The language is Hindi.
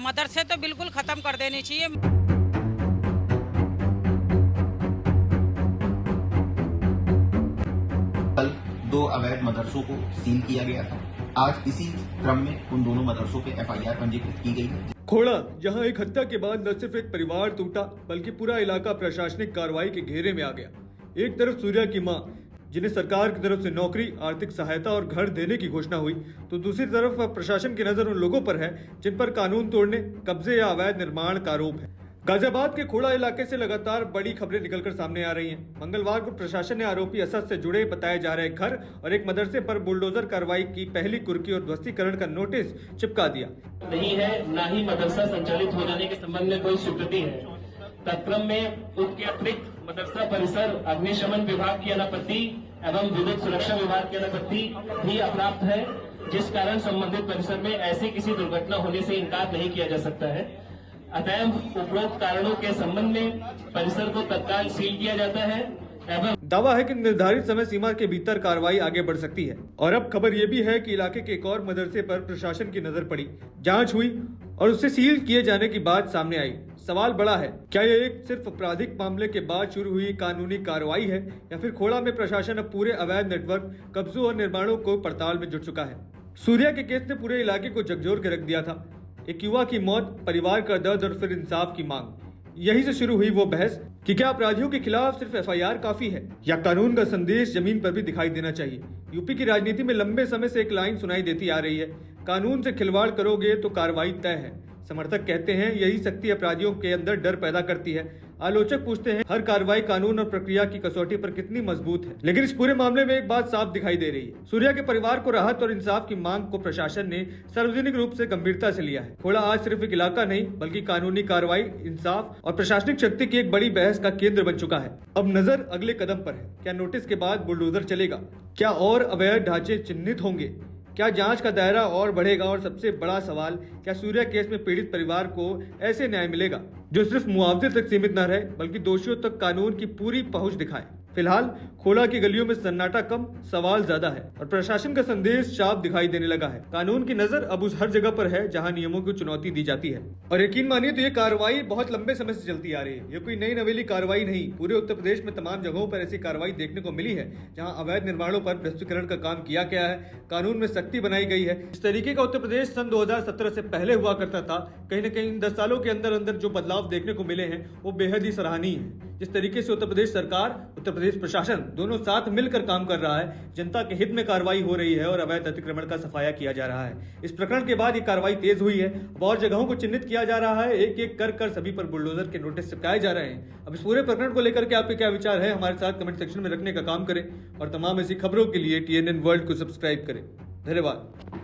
मदरसे तो बिल्कुल खत्म कर देने चाहिए। कल 2 अवैध मदरसों को सील किया गया था। आज इसी क्रम में उन दोनों मदरसों पे एफआईआर पंजीकृत की गई है। खोड़ा, जहां एक हत्या के बाद न सिर्फ एक परिवार टूटा बल्कि पूरा इलाका प्रशासनिक कार्रवाई के घेरे में आ गया। एक तरफ सूर्या की मां, जिन्हें सरकार की तरफ से नौकरी, आर्थिक सहायता और घर देने की घोषणा हुई, तो दूसरी तरफ प्रशासन की नजर उन लोगों पर है जिन पर कानून तोड़ने, कब्जे या अवैध निर्माण का आरोप है। गाजियाबाद के खोड़ा इलाके से लगातार बड़ी खबरें निकलकर सामने आ रही हैं। मंगलवार को प्रशासन ने आरोपी असद से जुड़े बताए जा रहे घर और एक मदरसे पर बुलडोजर कार्रवाई की पहली कुर्की और ध्वस्तीकरण का नोटिस चिपका दिया। नहीं है, न ही मदरसा संचालित हो जाने के संबंध में कोई स्वीकृति है। तत्क्रम में उसके अतिरिक्त मदरसा परिसर अग्निशमन विभाग की अनापत्ति एवं विद्युत सुरक्षा विभाग की अनापत्ति भी अप्राप्त है, जिस कारण संबंधित परिसर में ऐसी किसी दुर्घटना होने से इनकार नहीं किया जा सकता है। अतएव उपरोक्त कारणों के संबंध में परिसर को तत्काल सील किया जाता है एवं दावा है कि निर्धारित समय सीमा के भीतर कार्रवाई आगे बढ़ सकती है। और अब खबर ये भी है कि इलाके के एक और मदरसे पर प्रशासन की नजर पड़ी, जांच हुई और उसे सील किए जाने की बात सामने आई। सवाल बड़ा है, क्या यह एक सिर्फ आपराधिक मामले के बाद शुरू हुई कानूनी कार्रवाई है या फिर खोड़ा में प्रशासन अब पूरे अवैध नेटवर्क, कब्जों और निर्माणों को पड़ताल में जुट चुका है। सूर्या के केस ने पूरे इलाके को झकझोर के रख दिया था। एक युवा की मौत, परिवार का दर्द और फिर इंसाफ की मांग। यही से शुरू हुई वो बहस कि क्या अपराधियों के खिलाफ सिर्फ एफआईआर काफी है या कानून का संदेश जमीन पर भी दिखाई देना चाहिए। यूपी की राजनीति में लंबे समय से एक लाइन सुनाई देती आ रही है, कानून से खिलवाड़ करोगे तो कार्रवाई तय है। समर्थक कहते हैं यही शक्ति अपराधियों के अंदर डर पैदा करती है। आलोचक पूछते हैं हर कार्रवाई कानून और प्रक्रिया की कसौटी पर कितनी मजबूत है। लेकिन इस पूरे मामले में एक बात साफ दिखाई दे रही है, सूर्या के परिवार को राहत और इंसाफ की मांग को प्रशासन ने सार्वजनिक रूप से गंभीरता से लिया है। खोड़ा आज सिर्फ एक इलाका नहीं बल्कि कानूनी कार्रवाई, इंसाफ और प्रशासनिक शक्ति की एक बड़ी बहस का केंद्र बन चुका है। अब नजर अगले कदम पर है। क्या नोटिस के बाद बुलडोजर चलेगा? क्या और अवैध ढांचे चिन्हित होंगे? क्या जांच का दायरा और बढ़ेगा? और सबसे बड़ा सवाल, क्या सूर्या केस में पीड़ित परिवार को ऐसे न्याय मिलेगा जो सिर्फ मुआवजे तक सीमित न रहे बल्कि दोषियों तक कानून की पूरी पहुंच दिखाए? फिलहाल खोड़ा की गलियों में सन्नाटा कम, सवाल ज्यादा है और प्रशासन का संदेश साफ दिखाई देने लगा है। कानून की नजर अब उस हर जगह पर है जहां नियमों को चुनौती दी जाती है। और यकीन मानिए तो ये कार्रवाई बहुत लंबे समय से चलती आ रही है। ये कोई नई नवेली कार्रवाई नहीं, पूरे उत्तर प्रदेश में तमाम जगहों पर ऐसी कार्रवाई देखने को मिली है जहाँ अवैध निर्माणों पर ध्वस्तीकरण का काम किया गया है, कानून में सख्ती बनाई गई है। इस तरीके का उत्तर प्रदेश सन 2017 से पहले हुआ करता था। कहीं न कहीं इन 10 सालों के अंदर अंदर जो बदलाव देखने को मिले हैं वो बेहद ही सराहनीय है। जिस तरीके से उत्तर प्रदेश सरकार, उत्तर प्रदेश प्रशासन दोनों साथ मिलकर काम कर रहा है, जनता के हित में कार्रवाई हो रही है और अवैध अतिक्रमण का सफाया किया जा रहा है। इस प्रकरण के बाद ये कार्रवाई तेज हुई है। अब और जगहों को चिन्हित किया जा रहा है, एक एक कर सभी पर बुलडोजर के नोटिस चिपकाए जा रहे हैं। अब इस पूरे प्रकरण को लेकर के आपके क्या विचार है, हमारे साथ कमेंट सेक्शन में रखने का काम करें और तमाम ऐसी खबरों के लिए TNN वर्ल्ड को सब्सक्राइब करें। धन्यवाद।